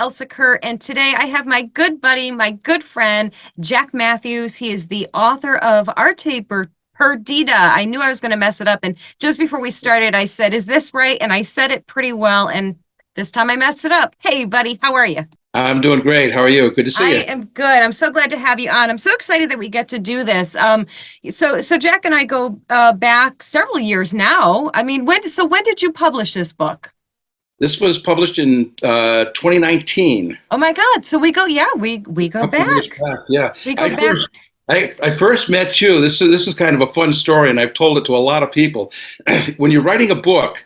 Elsa Kerr, and today I have my good buddy, my good friend, Jack Matthews. He is the author of Arte Perdida. I knew I was going to mess it up, and just before we started, I said, "Is this right?" And I said it pretty well, and this time I messed it up. Hey, buddy, how are you? I'm doing great. How are you? Good to I see you. am good. I'm so glad to have you on. I'm so excited that we get to do this. So Jack and I go back several years now. I mean, when did you publish this book? This was published in 2019, Oh my God. So we go, yeah, we a go couple of years back. back. Yeah, We go I back. first I first met you. This is kind of a fun story, and I've told it to a lot of people. When you're writing a book,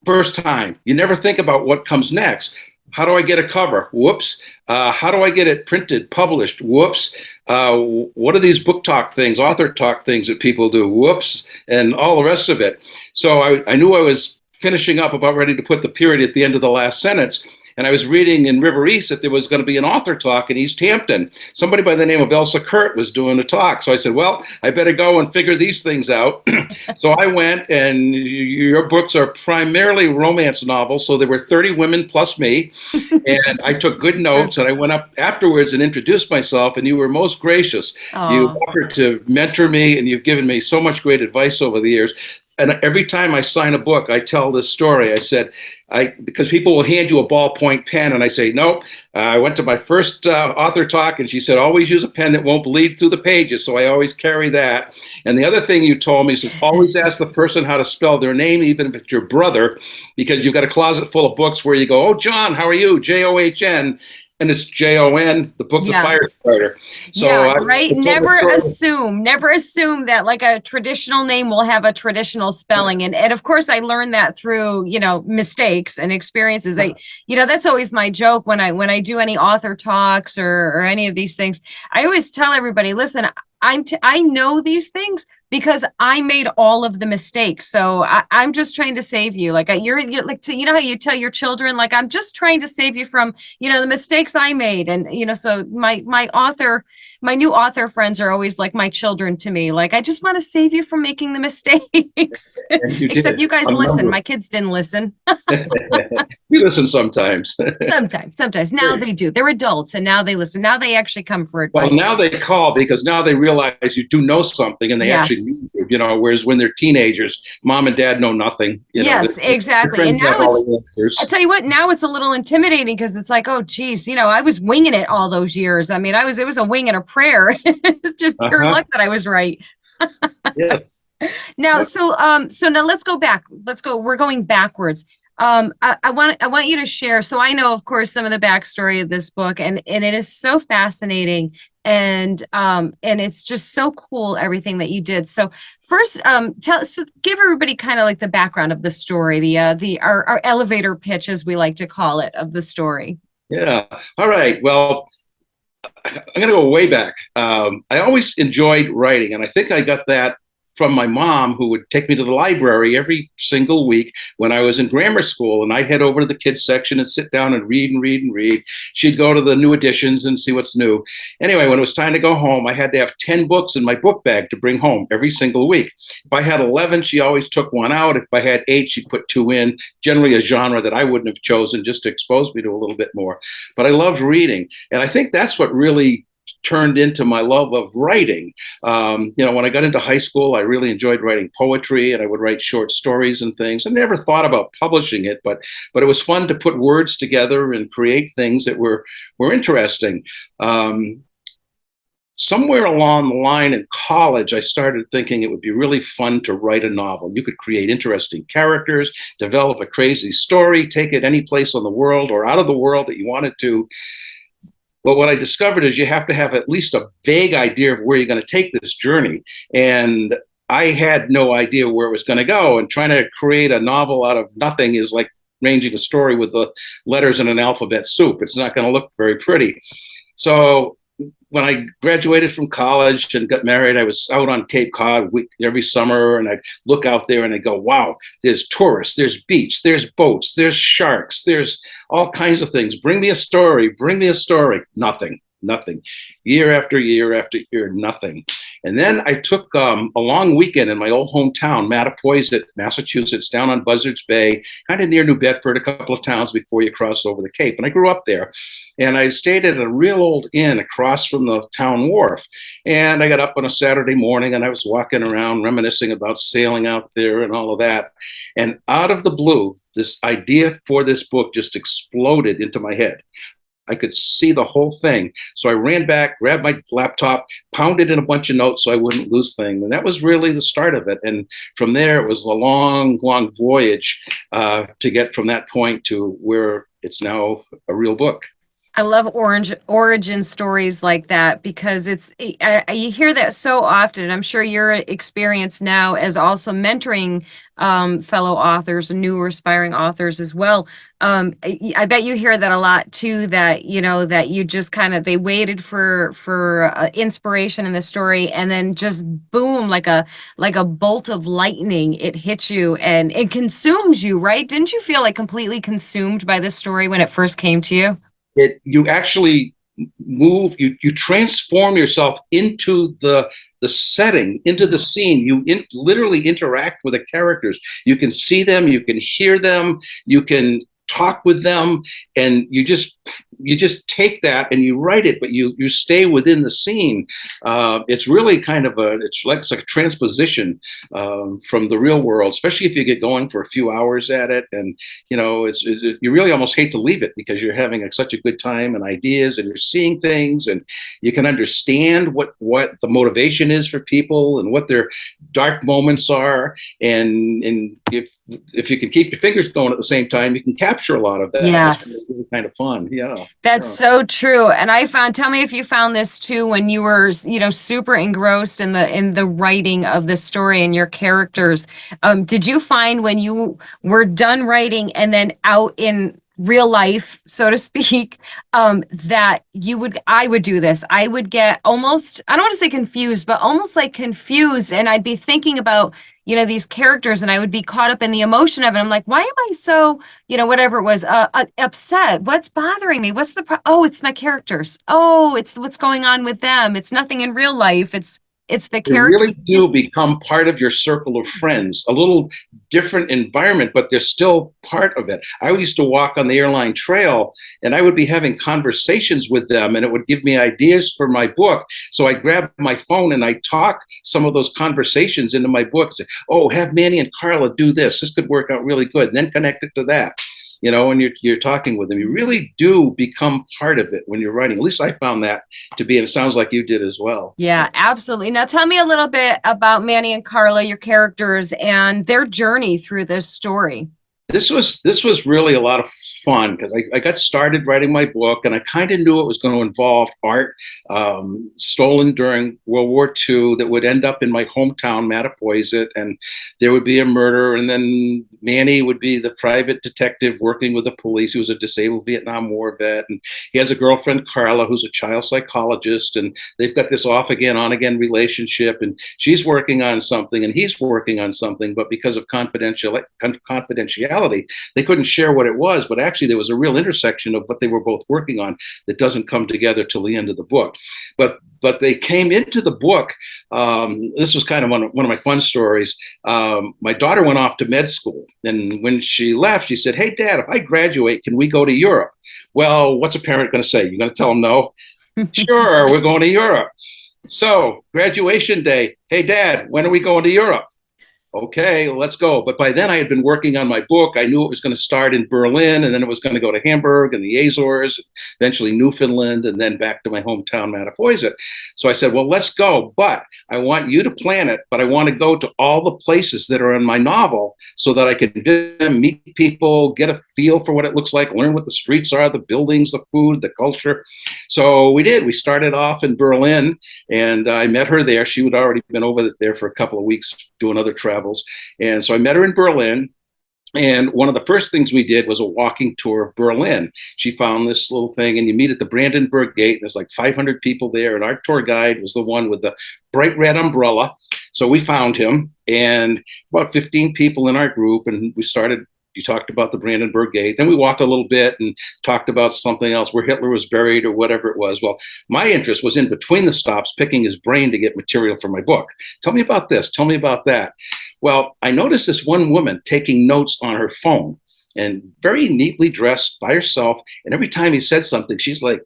first time, you never think about what comes next. How do I get a cover? Whoops. How do I get it printed, published? Whoops. What are these book talk things, author talk things that people do? Whoops. And all the rest of it. So I knew I was finishing up, about ready to put the period at the end of the last sentence. And I was reading in River East that there was going to be an author talk in East Hampton. Somebody by the name of Elsa Kurt was doing a talk. So I said, well, I better go and figure these things out. So I went, and your books are primarily romance novels. So there were 30 women plus me. And I took good notes, and I went up afterwards and introduced myself, and you were most gracious. You Oh, offered to mentor me, and you've given me so much great advice over the years. And every time I sign a book, I tell this story. I said, because people will hand you a ballpoint pen, and I say, nope. I went to my first author talk, and she said, always use a pen that won't bleed through the pages. So I always carry that. And the other thing you told me is always ask the person how to spell their name, even if it's your brother, because you've got a closet full of books where you go, oh, John, how are you? John. And it's Jon. The book's a yes. fire starter. So Yeah, I right. told the story. Never assume that like a traditional name will have a traditional spelling. And of course I learned that through, mistakes and experiences. That's always my joke when I do any author talks or any of these things. I always tell everybody, listen, I know these things because I made all of the mistakes. So I'm just trying to save you. Like you're like, how you tell your children, like, I'm just trying to save you from, the mistakes I made. And, so my new author friends are always like my children to me. Like, I just want to save you from making the mistakes. And you Except did you guys a listen. number. My kids didn't listen. We listen sometimes. Sometimes. Now they do. They're adults and now they listen. Now they actually come for Well, advice. now they call because now they realize you do know something and they actually Yes. need you, whereas when they're teenagers, mom and dad know nothing, Yes, their exactly. And friends have now all it's the I answers. tell you what, now it's a little intimidating because it's like, oh, geez, I was winging it all those years. I mean, it was a wing and a prayer. It's just pure Uh-huh. luck that I was right. Yes. Now, Yep. so now let's go back. Let's go. We're going backwards. I want you to share. So I know, of course, some of the backstory of this book, and it is so fascinating, and it's just so cool everything that you did. So first, give everybody kind of like the background of the story, our elevator pitch, as we like to call it, of the story. Yeah. All right. Well, I'm going to go way back. I always enjoyed writing, and I think I got that from my mom, who would take me to the library every single week when I was in grammar school, and I'd head over to the kids section and sit down and read and read and read. She'd go to the new editions and see what's new. Anyway, when it was time to go home, I had to have 10 books in my book bag to bring home every single week. If I had 11, she always took one out. If I had 8, she'd put 2 in, generally a genre that I wouldn't have chosen, just to expose me to a little bit more. But I loved reading, and I think that's what really turned into my love of writing. When I got into high school, I really enjoyed writing poetry, and I would write short stories and things. I never thought about publishing it, but it was fun to put words together and create things that were interesting. Somewhere along the line in college, I started thinking it would be really fun to write a novel. You could create interesting characters, develop a crazy story, take it any place on the world or out of the world that you wanted to. But what I discovered is you have to have at least a vague idea of where you're going to take this journey. And I had no idea where it was going to go. And trying to create a novel out of nothing is like arranging a story with the letters in an alphabet soup. It's not going to look very pretty. So when I graduated from college and got married, I was out on Cape Cod every summer, and I'd look out there and I'd go, wow, there's tourists, there's beach, there's boats, there's sharks, there's all kinds of things. Bring me a story, bring me a story. Nothing. Year after year after year, nothing. And then I took a long weekend in my old hometown, Mattapoisett, Massachusetts, down on Buzzards Bay, kind of near New Bedford, a couple of towns before you cross over the Cape. And I grew up there. And I stayed at a real old inn across from the town wharf. And I got up on a Saturday morning and I was walking around reminiscing about sailing out there and all of that. And out of the blue, this idea for this book just exploded into my head. I could see the whole thing. So I ran back, grabbed my laptop, pounded in a bunch of notes so I wouldn't lose things. And that was really the start of it. And from there, it was a long, long voyage to get from that point to where it's now a real book. I love origin stories like that because you hear that so often. I'm sure your experience now as also mentoring fellow authors and new aspiring authors as well. I bet you hear that a lot too, that, that you just they waited for inspiration in the story and then just boom, like a bolt of lightning, it hits you and it consumes you, right? Didn't you feel like completely consumed by this story when it first came to you? You actually move, you transform yourself into the setting, into the scene. You literally interact with the characters. You can see them, you can hear them, you can talk with them, and you just take that and you write it, but you stay within the scene. It's really kind of it's like a transposition from the real world, especially if you get going for a few hours at it. And you really almost hate to leave it because you're having such a good time and ideas, and you're seeing things, and you can understand what the motivation is for people and what their dark moments are. And if you can keep your fingers going at the same time, you can capture a lot of that. Yes. It's really kind of fun. Yeah. That's so true. And tell me if you found this too, when you were, super engrossed in the writing of the story and your characters. Did you find when you were done writing and then out in real life, so to speak, that I would do this. I would get almost, I don't want to say confused, but almost like confused. And I'd be thinking about, these characters, and I would be caught up in the emotion of it. I'm like, why am I so, whatever it was, upset? What's bothering me? What's oh, it's my characters. Oh, it's what's going on with them. It's nothing in real life. It's the character. They really do become part of your circle of friends, a little different environment, but they're still part of it. I used to walk on the airline trail and I would be having conversations with them, and it would give me ideas for my book. So I grabbed my phone and I talk some of those conversations into my book. Say, oh, have Manny and Carla do this. This could work out really good. And then connect it to that. And you're talking with them, you really do become part of it when you're writing. At least I found that to be, and it sounds like you did as well. Yeah, absolutely. Now tell me a little bit about Manny and Carla, your characters, and their journey through this story. This was really a lot of fun because I got started writing my book, and I kind of knew it was going to involve art stolen during World War II that would end up in my hometown, Mattapoisett, and there would be a murder, and then Manny would be the private detective working with the police. He was a disabled Vietnam War vet, and he has a girlfriend, Carla, who's a child psychologist, and they've got this off-again, on-again relationship, and she's working on something, and he's working on something, but because of confidentiality, they couldn't share what it was, but actually there was a real intersection of what they were both working on that doesn't come together till the end of the book. But they came into the book. This was kind of one of my fun stories. My daughter went off to med school, and when she left, she said, "Hey, Dad, if I graduate, can we go to Europe?" Well, what's a parent going to say? You're going to tell them no? Sure, we're going to Europe. So graduation day, hey, Dad, when are we going to Europe? Okay, let's go. But by then I had been working on my book. I knew it was going to start in Berlin, and then it was going to go to Hamburg and the Azores, eventually Newfoundland, and then back to my hometown, Mattapoisett. So I said, well, let's go, but I want you to plan it, but I want to go to all the places that are in my novel so that I can visit them, meet people, get a feel for what it looks like, learn what the streets are, the buildings, the food, the culture. So we did. We started off in Berlin, and I met her there. She had already been over there for a couple of weeks doing other travels. And so I met her in Berlin. And one of the first things we did was a walking tour of Berlin. She found this little thing, and you meet at the Brandenburg Gate. And there's like 500 people there. And our tour guide was the one with the bright red umbrella. So we found him, and about 15 people in our group. And we started You talked about the Brandenburg Gate. Then we walked a little bit and talked about something else, where Hitler was buried or whatever it was. Well, my interest was in between the stops, picking his brain to get material for my book. Tell me about this. Tell me about that. Well, I noticed this one woman taking notes on her phone, and very neatly dressed by herself. And every time he said something, she's like,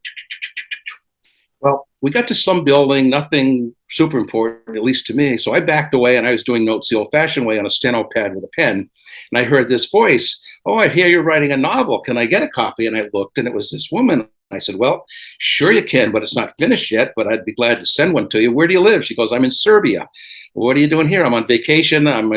well, we got to some building, nothing super important, at least to me. So I backed away, and I was doing notes the old-fashioned way on a steno pad with a pen. And I heard this voice, "Oh, I hear you're writing a novel. Can I get a copy?" And I looked, and it was this woman. I said, "Well, sure you can, but it's not finished yet, but I'd be glad to send one to you. Where do you live?" She goes, "I'm in Serbia." "What are you doing here?" "I'm on vacation. I'm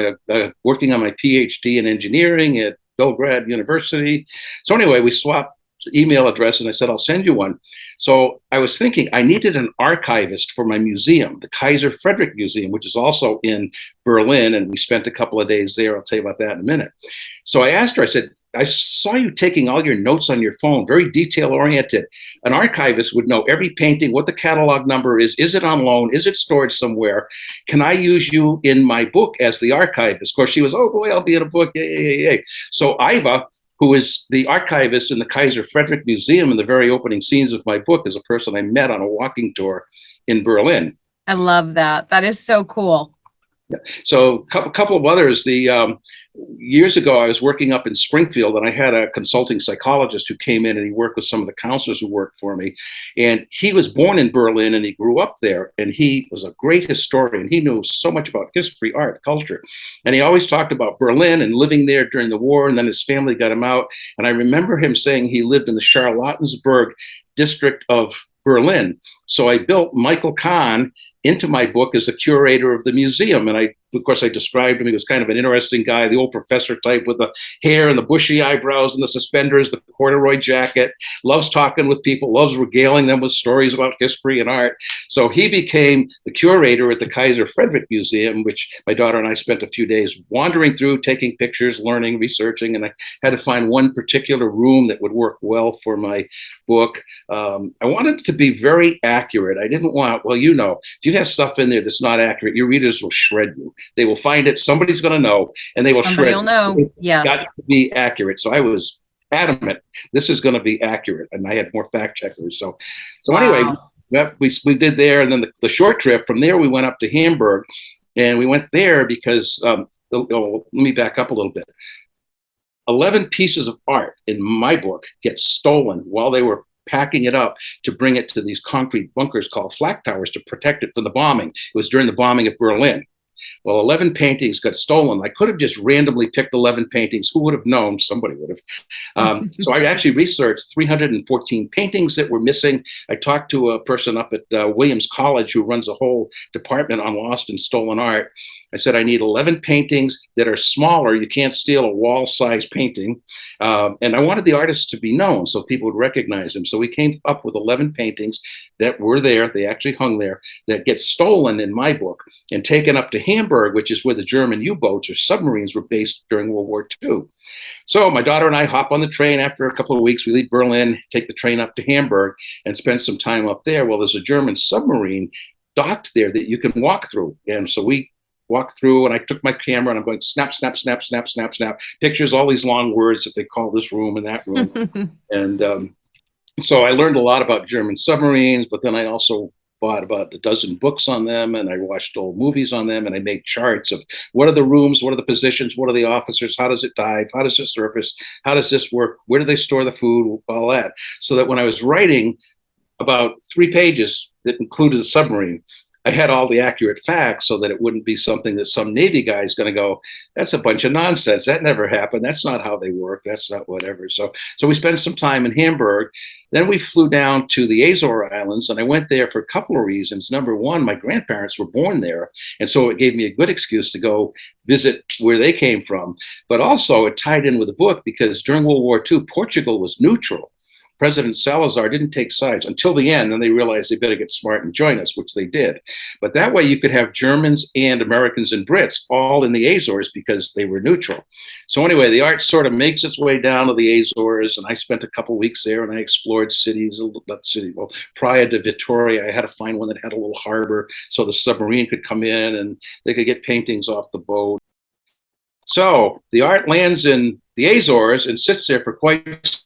working on my PhD in engineering at Belgrade University." So anyway, we swapped email address, and I said, "I'll send you one." So I was thinking I needed an archivist for my museum, the Kaiser Frederick Museum, which is also in Berlin, and we spent a couple of days there. I'll tell you about that in a minute. So I asked her, I said, "I saw you taking all your notes on your phone, very detail oriented. An archivist would know every painting, what the catalog number is it on loan, is it stored somewhere? Can I use you in my book as the archivist?" Of course, she was, "Oh boy, I'll be in a book, yay. So Iva, who is the archivist in the Kaiser Frederick Museum in the very opening scenes of my book, is a person I met on a walking tour in Berlin. I love that. That is so cool. So a couple of others. Years ago, I was working up in Springfield, and I had a consulting psychologist who came in, and he worked with some of the counselors who worked for me. And he was born in Berlin, and he grew up there, and he was a great historian. He knew so much about history, art, culture. And he always talked about Berlin and living there during the war, and then his family got him out. And I remember him saying he lived in the Charlottenburg district of Berlin. So I built Michael Kahn into my book as the curator of the museum. And of course, I described him. He was kind of an interesting guy, the old professor type with the hair and the bushy eyebrows and the suspenders, the corduroy jacket, loves talking with people, loves regaling them with stories about history and art. So he became the curator at the Kaiser Frederick Museum, which my daughter and I spent a few days wandering through, taking pictures, learning, researching. And I had to find one particular room that would work well for my book. I wanted it to be very accurate. I didn't want, well, if you have stuff in there that's not accurate, your readers will shred you. They will find it. Somebody's going to know, and they will shred. Somebody will know. Yes. Got to be accurate. So I was adamant. This is going to be accurate, and I had more fact checkers. So Wow. Anyway, we did there, and then the short trip from there, we went up to Hamburg, and we went there because let me back up a little bit. 11 pieces of art in my book get stolen while they were packing it up to bring it to these concrete bunkers called flak towers to protect it from the bombing. It was during the bombing of Berlin. Well, 11 paintings got stolen. I could have just randomly picked 11 paintings. Who would have known? Somebody would have. So I actually researched 314 paintings that were missing. I talked to a person up at Williams College who runs a whole department on lost and stolen art. I said, I need 11 paintings that are smaller. You can't steal a wall-sized painting. And I wanted the artists to be known so people would recognize them. So we came up with 11 paintings that were there. They actually hung there, that get stolen in my book and taken up to Hamburg, which is where the German U-boats or submarines were based during World War II. So my daughter and I hop on the train after a couple of weeks. We leave Berlin, take the train up to Hamburg, and spend some time up there. Well, there's a German submarine docked there that you can walk through. And so we walked through, and I took my camera, and I'm going snap, snap, snap, snap, snap, snap. Pictures, all these long words that they call this room and that room. And so I learned a lot about German submarines, but then I also bought about a dozen books on them, and I watched old movies on them, and I made charts of what are the rooms, what are the positions, what are the officers, how does it dive, how does it surface, how does this work, where do they store the food, all that. So that when I was writing about 3 pages that included a submarine, I had all the accurate facts so that it wouldn't be something that some Navy guy is going to go, that's a bunch of nonsense. That never happened. That's not how they work. That's not whatever. So we spent some time in Hamburg. Then we flew down to the Azores Islands, and I went there for a couple of reasons. Number one, my grandparents were born there, and so it gave me a good excuse to go visit where they came from. But also it tied in with the book because during World War II, Portugal was neutral. President Salazar didn't take sides until the end. Then they realized they better get smart and join us, which they did. But that way you could have Germans and Americans and Brits all in the Azores because they were neutral. So anyway, the art sort of makes its way down to the Azores, and I spent a couple of weeks there, and I explored cities, Praia de Vitoria. I had to find one that had a little harbor so the submarine could come in and they could get paintings off the boat. So the art lands in the Azores and sits there for quite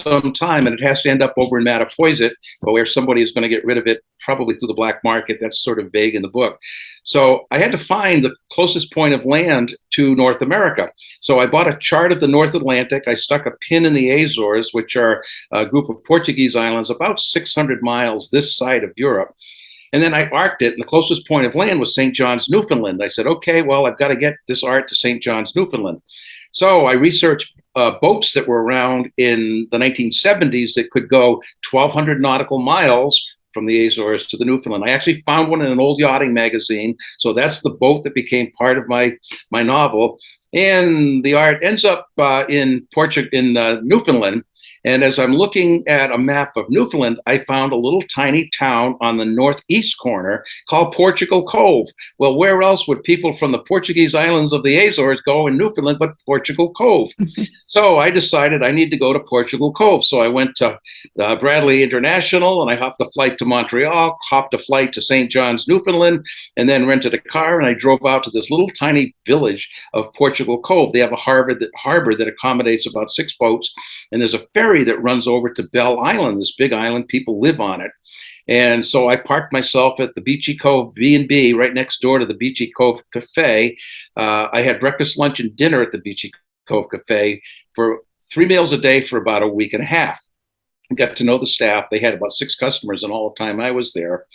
some time, and it has to end up over in Mattapoisett, where somebody is going to get rid of it, probably through the black market. That's sort of vague in the book. So I had to find the closest point of land to North America. So I bought a chart of the North Atlantic. I stuck a pin in the Azores, which are a group of Portuguese islands about 600 miles this side of Europe. And then I arced it, and the closest point of land was St. John's, Newfoundland. I said, okay, well, I've got to get this art to St. John's, Newfoundland. So I researched boats that were around in the 1970s that could go 1,200 nautical miles from the Azores to the Newfoundland. I actually found one in an old yachting magazine. So that's the boat that became part of my novel. And the art ends up in Newfoundland. And as I'm looking at a map of Newfoundland, I found a little tiny town on the northeast corner called Portugal Cove. Well, where else would people from the Portuguese islands of the Azores go in Newfoundland but Portugal Cove? So I decided I need to go to Portugal Cove. So I went to Bradley International, and I hopped a flight to Montreal, hopped a flight to St. John's, Newfoundland, and then rented a car, and I drove out to this little tiny village of Portugal Cove. They have a harbor that accommodates about 6 boats, and there's a ferry that runs over to Bell Island, this big island. People live on it. And so I parked myself at the Beachy Cove B&B right next door to the Beachy Cove Cafe. I had breakfast, lunch, and dinner at the Beachy Cove Cafe for 3 meals a day for about a week and a half. I got to know the staff. They had about 6 customers in all the time I was there.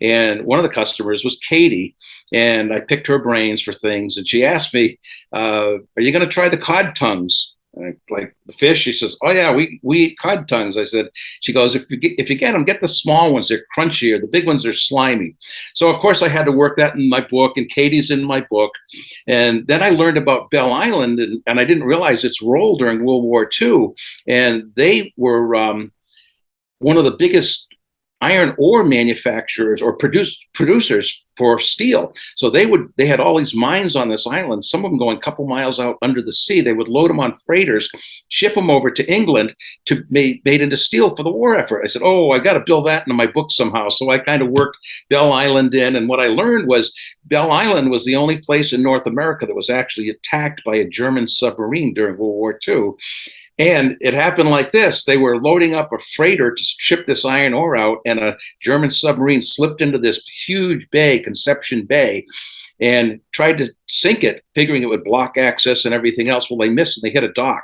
And one of the customers was Katie. And I picked her brains for things. And she asked me, are you going to try the cod tongues? Like the fish? She says, oh yeah, we eat cod tongues. I said, she goes, if you get them, get the small ones. They're crunchier. The big ones are slimy. So of course I had to work that in my book, and Katie's in my book. And then I learned about Bell Island, and I didn't realize its role during World War II. And they were one of the biggest iron ore manufacturers or producers for steel. So they had all these mines on this island, some of them going a couple miles out under the sea. They would load them on freighters, ship them over to England to made into steel for the war effort. I said, oh, I got to build that into my book somehow. So I kind of worked Bell Island in. And what I learned was Bell Island was the only place in North America that was actually attacked by a German submarine during World War II. And it happened like this. They were loading up a freighter to ship this iron ore out, and a German submarine slipped into this huge bay, Conception Bay, and tried to sink it, figuring it would block access and everything else. Well, they missed, and they hit a dock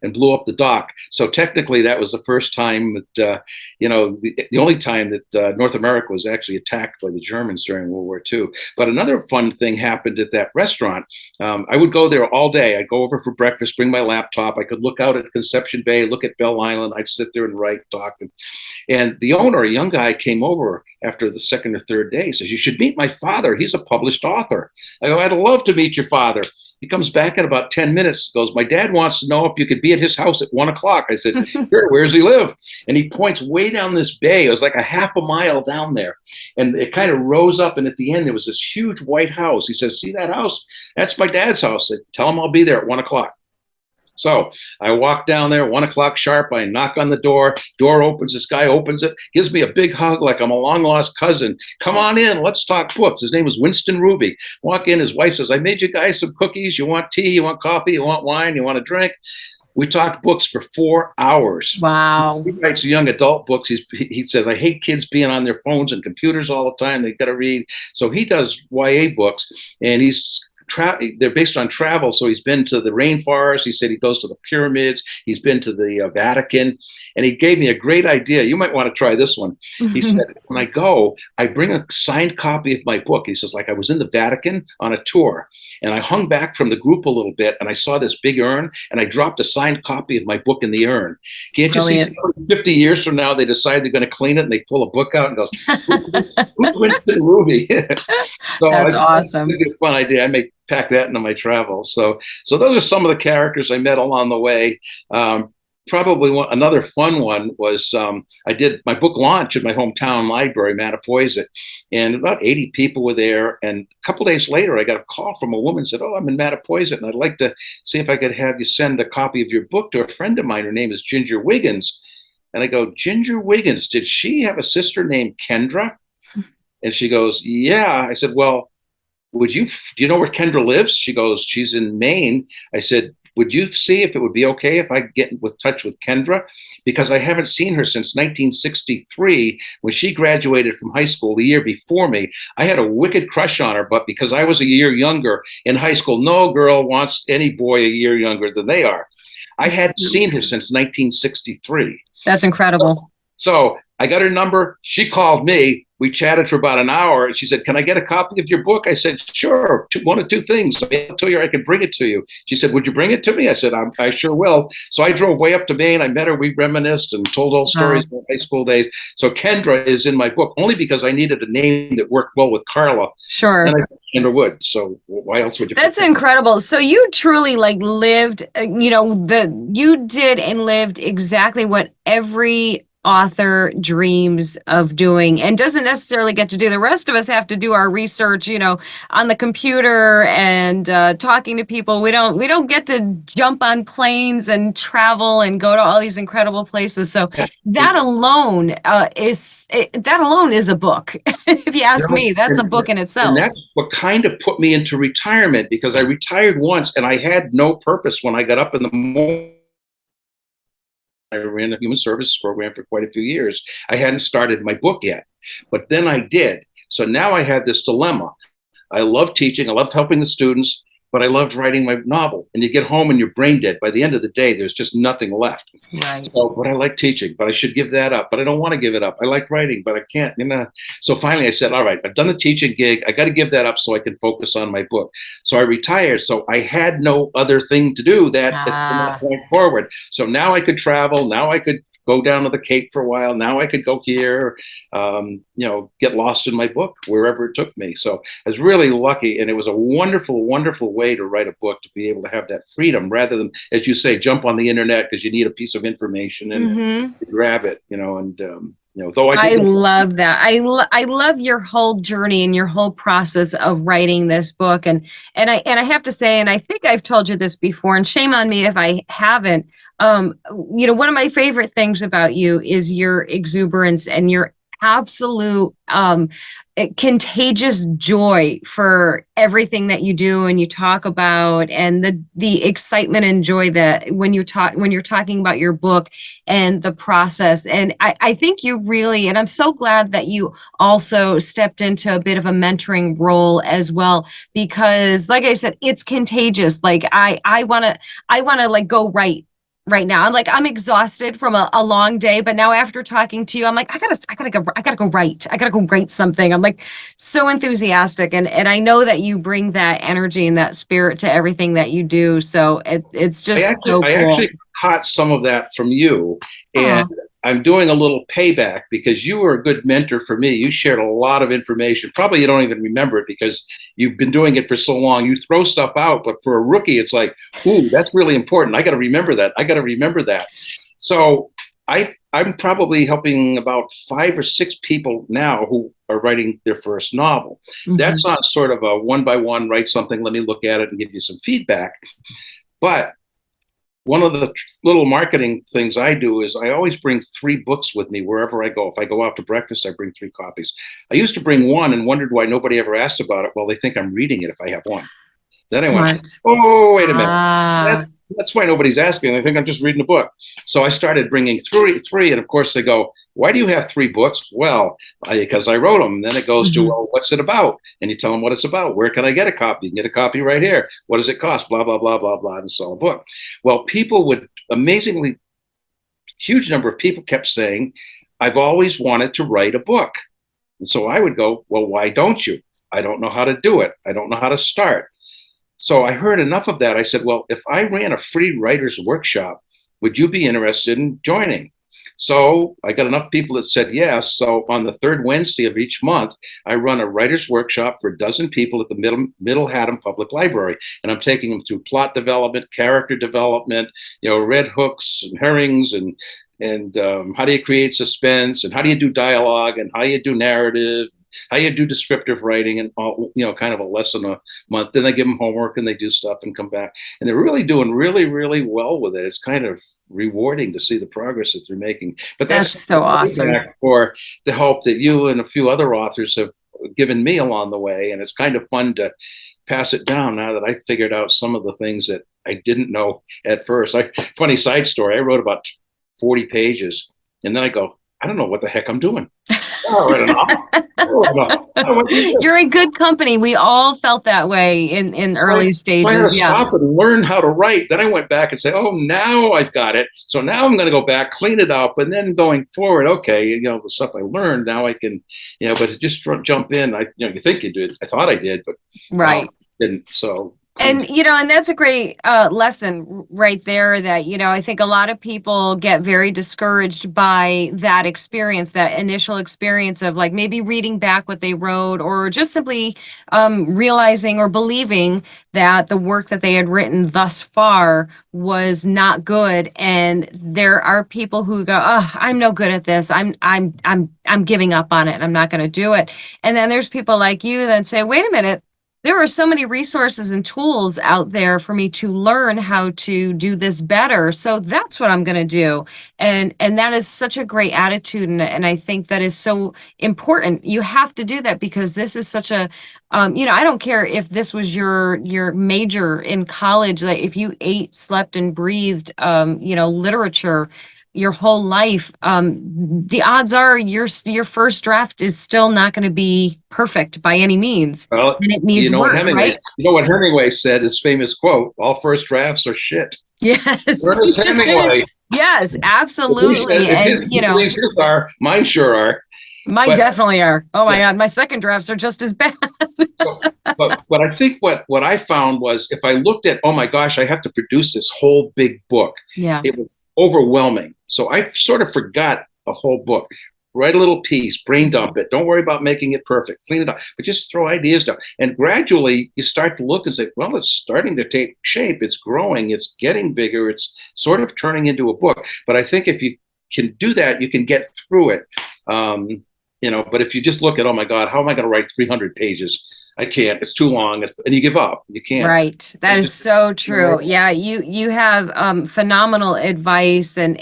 and blew up the dock. So technically that was the first time that, the only time that North America was actually attacked by the Germans during World War II. But another fun thing happened at that restaurant. I would go there all day. I'd go over for breakfast, bring my laptop. I could look out at Conception Bay, look at Bell Island. I'd sit there and write, talk. And the owner, a young guy, came over after the second or third day. He says, you should meet my father. He's a published author. I go, I'd love to meet your father. He comes back in about 10 minutes, goes, my dad wants to know if you could be at his house at 1 o'clock. I said, sure, where does he live? And he points way down this bay. It was like a half a mile down there. And it kind of rose up. And at the end, there was this huge white house. He says, see that house? That's my dad's house. I said, tell him I'll be there at 1 o'clock. So I walk down there, 1 o'clock sharp. I knock on the door. Door opens. This guy opens it, gives me a big hug like I'm a long lost cousin. Come on in. Let's talk books. His name was Winston Ruby. Walk in. His wife says, I made you guys some cookies. You want tea? You want coffee? You want wine? You want a drink? We talked books for 4 hours. Wow. He writes young adult books. He says, I hate kids being on their phones and computers all the time. They got to read. So he does YA books, and they're based on travel. So he's been to the rainforest. He said he goes to the pyramids. He's been to the Vatican. And he gave me a great idea. You might want to try this one. He said, when I go, I bring a signed copy of my book. He says, like I was in the Vatican on a tour, and I hung back from the group a little bit, and I saw this big urn, and I dropped a signed copy of my book in the urn. Can't you see 50 years from now, they decide they're going to clean it, and they pull a book out and goes, who's Winston Ruby? So that's awesome. It's a fun idea. I may pack that into my travels. So those are some of the characters I met along the way. Probably another fun one was I did my book launch at my hometown library, Mattapoisett, and about 80 people were there. And a couple days later, I got a call from a woman who said, oh, I'm in Mattapoisett, and I'd like to see if I could have you send a copy of your book to a friend of mine. Her name is Ginger Wiggins. And I go, Ginger Wiggins, did she have a sister named Kendra? And she goes, yeah. I said, well, do you know where Kendra lives? She goes, she's in Maine. I said, would you see if it would be okay if I get with touch with Kendra? Because I haven't seen her since 1963 when she graduated from high school the year before me. I had a wicked crush on her, but because I was a year younger in high school, no girl wants any boy a year younger than they are. I hadn't seen her since 1963. That's incredible. So I got her number. She called me. We chatted for about an hour, and she said, "Can I get a copy of your book?" I said, "Sure. One of two things. I told her I could bring it to you." She said, "Would you bring it to me?" I said, "I sure will." So I drove way up to Maine. I met her. We reminisced and told old stories about high school days. So Kendra is in my book only because I needed a name that worked well with Carla. Sure. And I thought Kendra would. So why else would you? That's incredible. So you truly lived, you did and lived exactly what every author dreams of doing and doesn't necessarily get to do. The rest of us have to do our research, on the computer and talking to people. We don't get to jump on planes and travel and go to all these incredible places. So that alone is a book. If you ask me, that's a book in itself. And that's what kind of put me into retirement, because I retired once and I had no purpose when I got up in the morning. I ran a human services program for quite a few years. I hadn't started my book yet, but then I did. So now I had this dilemma. I love teaching. I loved helping the students, but I loved writing my novel. And you get home and you're brain dead. By the end of the day, there's just nothing left. Right. So, but I like teaching, but I should give that up. But I don't want to give it up. I like writing, but I can't. So finally I said, all right, I've done the teaching gig. I got to give that up so I can focus on my book. So I retired. So I had no other thing to do from that point forward. So now I could travel. Now I could go down to the Cape for a while. Now I could go here, get lost in my book wherever it took me. So I was really lucky, and it was a wonderful, wonderful way to write a book, to be able to have that freedom rather than, as you say, jump on the internet because you need a piece of information and grab it, though I love that. I love your whole journey and your whole process of writing this book. And I have to say, and I think I've told you this before, and shame on me if I haven't, one of my favorite things about you is your exuberance and your absolute contagious joy for everything that you do and you talk about, and the excitement and joy that when you're talking about your book and the process. And I think you really, and I'm so glad that you also stepped into a bit of a mentoring role as well, because like I said, it's contagious. Like I want to go right now. I'm exhausted from a long day, but now after talking to you, I'm like, I gotta go write. I gotta go write something. I'm like so enthusiastic. And I know that you bring that energy and that spirit to everything that you do. So it's just so cool. I actually caught some of that from you, and I'm doing a little payback because you were a good mentor for me. You shared a lot of information. Probably you don't even remember it because you've been doing it for so long. You throw stuff out, but for a rookie, it's like, ooh, that's really important. I got to remember that. So I'm probably helping about 5 or 6 people now who are writing their first novel. That's not sort of a one by one, write something, let me look at it and give you some feedback. But one of the little marketing things I do is I always bring 3 books with me wherever I go. If I go out to breakfast, I bring 3 copies. I used to bring one and wondered why nobody ever asked about it. Well, they think I'm reading it if I have one. Then I went, oh, wait a minute. That's why nobody's asking. They think I'm just reading a book. So I started bringing three. And of course they go, why do you have 3 books? Well, because I wrote them. And then it goes to, well, what's it about? And you tell them what it's about. Where can I get a copy? You can get a copy right here. What does it cost? Blah, blah, blah, blah, blah, and sell a book. Well, people would amazingly, huge number of people kept saying, I've always wanted to write a book. And so I would go, well, why don't you? I don't know how to do it. I don't know how to start. So I heard enough of that. I said, well, if I ran a free writer's workshop, would you be interested in joining? So I got enough people that said yes. So on the 3rd Wednesday of each month, I run a writer's workshop for a dozen people at the Middle Haddam Public Library. And I'm taking them through plot development, character development, red hooks and herrings, and how do you create suspense, and how do you do dialogue, and how you do narrative, how you do descriptive writing, and all, kind of a lesson a month. Then I give them homework and they do stuff and come back. And they're really doing really, really well with it. It's kind of rewarding to see the progress that they're making. But that's so awesome. For the help that you and a few other authors have given me along the way. And it's kind of fun to pass it down now that I figured out some of the things that I didn't know at first. Funny side story, I wrote about 40 pages, and then I go, I don't know what the heck I'm doing. Oh, I don't know. You're in good company. We all felt that way in early stages. Trying to stop and learn how to write. Then I went back and said, oh, now I've got it. So now I'm going to go back, clean it up, and then going forward, okay, the stuff I learned, now I can, but to just jump in, you think you did. I thought I did, but right. Didn't. So. And, and that's a great lesson right there that, I think a lot of people get very discouraged by that experience, that initial experience of like maybe reading back what they wrote, or just simply realizing or believing that the work that they had written thus far was not good. And there are people who go, oh, I'm no good at this. I'm giving up on it. I'm not going to do it. And then there's people like you that say, wait a minute. There are so many resources and tools out there for me to learn how to do this better. So that's what I'm going to do. And that is such a great attitude. And I think that is so important. You have to do that because this is such a, I don't care if this was your major in college, like if you ate, slept, and breathed, literature your whole life, the odds are your first draft is still not going to be perfect by any means. Well, and it needs work, right? You know what Hemingway said, his famous quote, all first drafts are shit. Yes. Ernest Hemingway. Yes, absolutely. His are, mine sure are. Mine definitely are. Oh my God, my second drafts are just as bad. but I think what I found was if I looked at, oh my gosh, I have to produce this whole big book. Yeah. It was overwhelming. So I sort of forgot a whole book. Write a little piece, brain dump it. Don't worry about making it perfect. Clean it up, but just throw ideas down. And gradually you start to look and say, well, it's starting to take shape. It's growing. It's getting bigger. It's sort of turning into a book. But I think if you can do that, you can get through it. But if you just look at, oh my God, how am I going to write 300 pages? I can't. It's too long, and you give up. You can't. Right. That is so true. Yeah, you have phenomenal advice and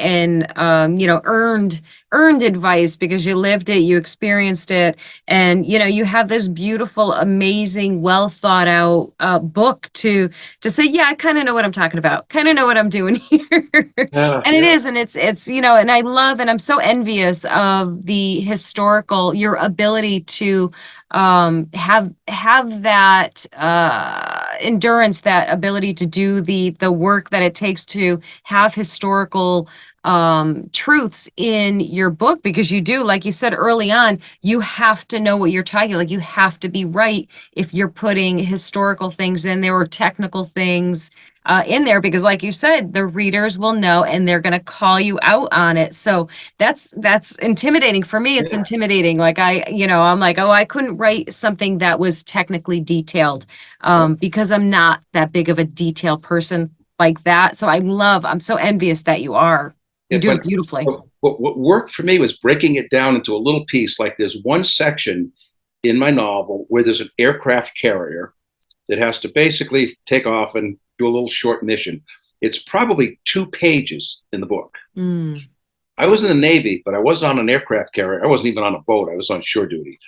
earned advice because you lived it, you experienced it, and you have this beautiful, amazing, well thought out book to say, yeah, I kind of know what I'm talking about, kind of know what I'm doing here. And it is, and it's and I love, and I'm so envious of the historical, your ability to have that endurance, that ability to do the work that it takes to have historical truths in your book, because you do, like you said early on, you have to know what you're talking, like you have to be right if you're putting historical things in there or technical things in there, because like you said, the readers will know and they're going to call you out on it. So that's intimidating for me. It's intimidating. Like I'm like, oh, I couldn't write something that was technically detailed because I'm not that big of a detail person like that. So I'm so envious that you are. You do it beautifully. What worked for me was breaking it down into a little piece. Like there's one section in my novel where there's an aircraft carrier that has to basically take off and do a little short mission. It's probably 2 pages in the book. Mm. I was in the Navy, but I wasn't on an aircraft carrier. I wasn't even on a boat. I was on shore duty.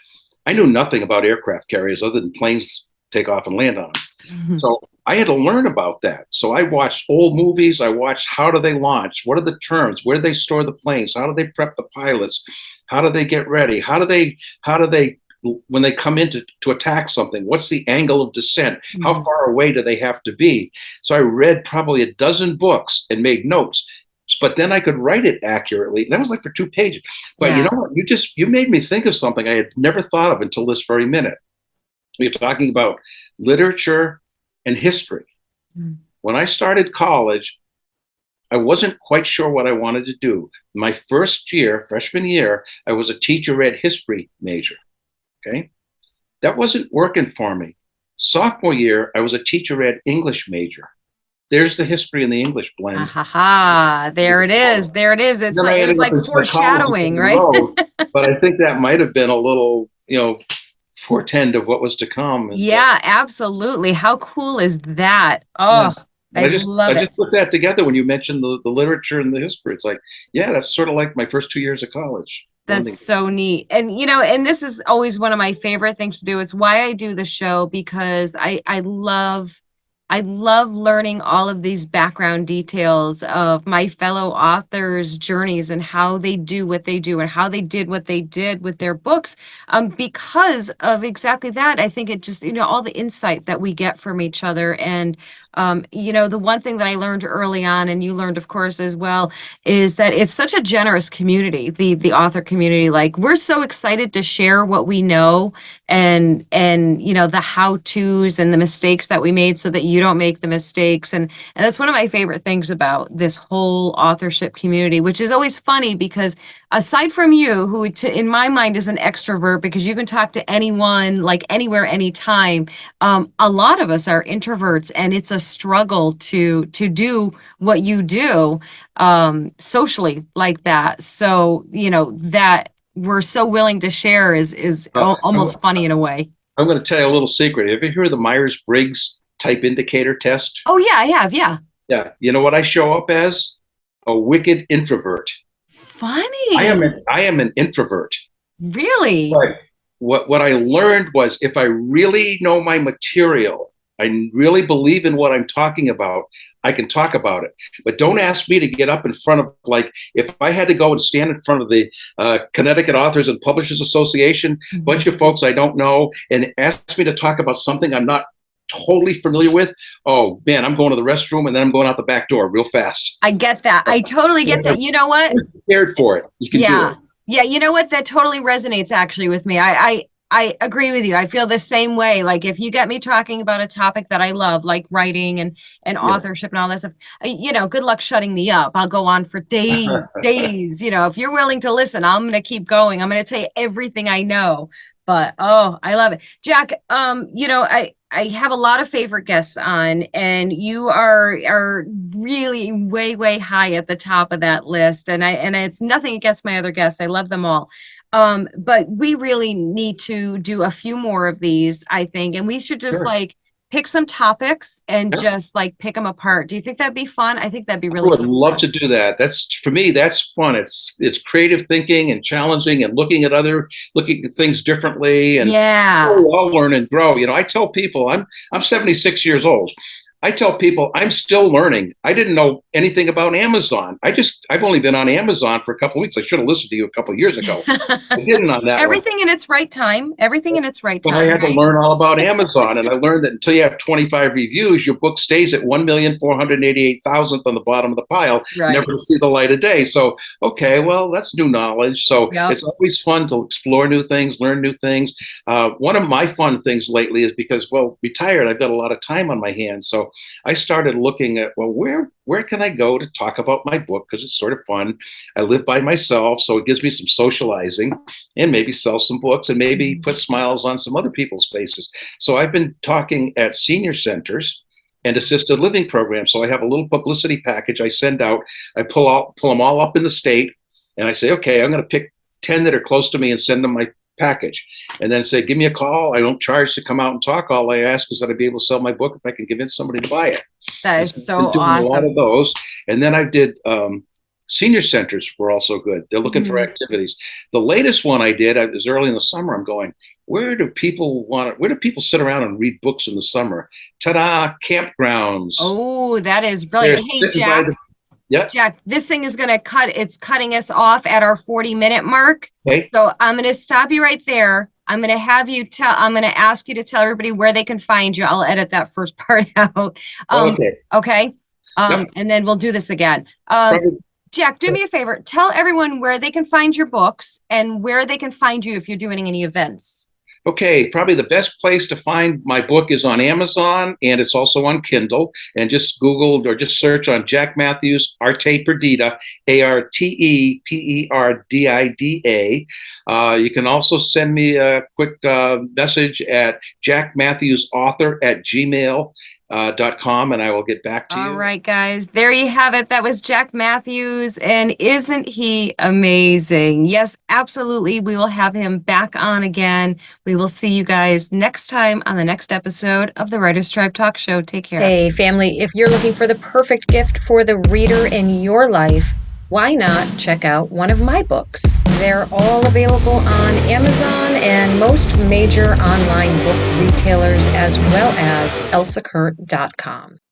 I knew nothing about aircraft carriers other than planes take off and land on them. Mm-hmm. So I had to learn about that. So I watched old movies. I watched how do they launch? What are the terms? Where do they store the planes? How do they prep the pilots? How do they get ready? How do they when they come in to attack something, what's the angle of descent? Mm-hmm. How far away do they have to be? So I read probably a dozen books and made notes, but then I could write it accurately. That was like for 2 pages. But you know what? You made me think of something I had never thought of until this very minute. You're talking about literature and history. Mm-hmm. When I started college, I wasn't quite sure what I wanted to do. My first year, freshman year, I was a teacher ed history major. Okay, that wasn't working for me. Sophomore year, I was a teacher ed English major. There's the history and the English blend. There it is. There it is. It's like foreshadowing, right? But I think that might have been a little, portend of what was to come. And, absolutely. How cool is that? Oh, yeah. I just put that together when you mentioned the literature and the history. It's like, that's sort of like my first 2 years of college. That's so neat. And, and this is always one of my favorite things to do. It's why I do the show, because I love learning all of these background details of my fellow authors' journeys and how they do what they do and how they did what they did with their books. Because of exactly that, I think it just, all the insight that we get from each other. And, the one thing that I learned early on, and you learned, of course, as well, is that it's such a generous community, the author community. Like, we're so excited to share what we know and the how-tos and the mistakes that we made so that you don't make the mistakes. And that's one of my favorite things about this whole authorship community, which is always funny because aside from you, who in my mind is an extrovert because you can talk to anyone, like anywhere, anytime, a lot of us are introverts, and it's a struggle to do what you do socially like that. So, that we're so willing to share is almost funny in a way. I'm going to tell you a little secret. Have you heard of the Myers-Briggs type indicator test? Oh, yeah, I have. Yeah. Yeah. You know what I show up as? A wicked introvert. Funny. I am an introvert. Really? But what I learned was if I really know my material, I really believe in what I'm talking about, I can talk about it. But don't ask me to get up in front of, like, if I had to go and stand in front of the Connecticut Authors and Publishers Association, a bunch of folks I don't know, and ask me to talk about something I'm not totally familiar with, oh man, I'm going to the restroom and then I'm going out the back door real fast. I get that. I totally get that. You know what? You're prepared for it. You can do it. Yeah. You know what? That totally resonates actually with me. I agree with you. I feel the same way. Like if you get me talking about a topic that I love, like writing and authorship and all that stuff, good luck shutting me up. I'll go on for days. If you're willing to listen, I'm going to keep going. I'm going to tell you everything I know. But, I love it. Jack, I have a lot of favorite guests on, and you are really way, way high at the top of that list. And it's nothing against my other guests. I love them all. But we really need to do a few more of these, I think, and we should just pick some topics and just pick them apart. Do you think that'd be fun? I think that'd be really fun. I would love to do that. For me, that's fun. It's creative thinking and challenging and looking at things differently, and we all learn and grow. I tell people I'm 76 years old. I tell people I'm still learning. I didn't know anything about Amazon. I've only been on Amazon for a couple of weeks. I should have listened to you a couple of years ago. I didn't on that. Everything in its right time. Everything in its right time. But I had to learn all about Amazon, and I learned that until you have 25 reviews, your book stays at 1,488,000th on the bottom of the pile, never to see the light of day. So, okay, well, that's new knowledge. So it's always fun to explore new things, learn new things. One of my fun things lately is because, retired, I've got a lot of time on my hands. So I started looking at, where can I go to talk about my book? Because it's sort of fun. I live by myself, so it gives me some socializing and maybe sell some books and maybe put smiles on some other people's faces. So I've been talking at senior centers and assisted living programs. So I have a little publicity package I send out. I pull them all up in the state, and I say, okay, I'm going to pick 10 that are close to me and send them my package, and then say, give me a call. I don't charge to come out and talk. All I ask is that I be able to sell my book if I can convince somebody to buy it. That is so awesome. A lot of those. And then I did senior centers were also good. They're looking for activities. The latest one I did, it was early in the summer. I'm going, where do people sit around and read books in the summer? Ta-da, campgrounds. Oh, that is brilliant. Hey, Jack. Jack, this thing is going to it's cutting us off at our 40-minute mark. Okay. So I'm going to stop you right there. I'm going to I'm going to ask you to tell everybody where they can find you. I'll edit that first part out. Okay. And then we'll do this again. Jack, do me a favor. Tell everyone where they can find your books and where they can find you if you're doing any events. Okay, probably the best place to find my book is on Amazon, and it's also on Kindle. And just Google or just search on Jack Matthews, Arte Perdida, ARTE PERDIDA. You can also send me a quick message at jackmatthewsauthor@gmail.com, and I will get back to you. All right, guys, there you have it. That was Jack Matthews, and isn't he amazing? Yes, absolutely. We will have him back on again. We will see you guys next time on the next episode of the Writer's Tribe Talk Show. Take care. Hey, family, if you're looking for the perfect gift for the reader in your life, why not check out one of my books? They're all available on Amazon and most major online book retailers, as well as elsakurt.com.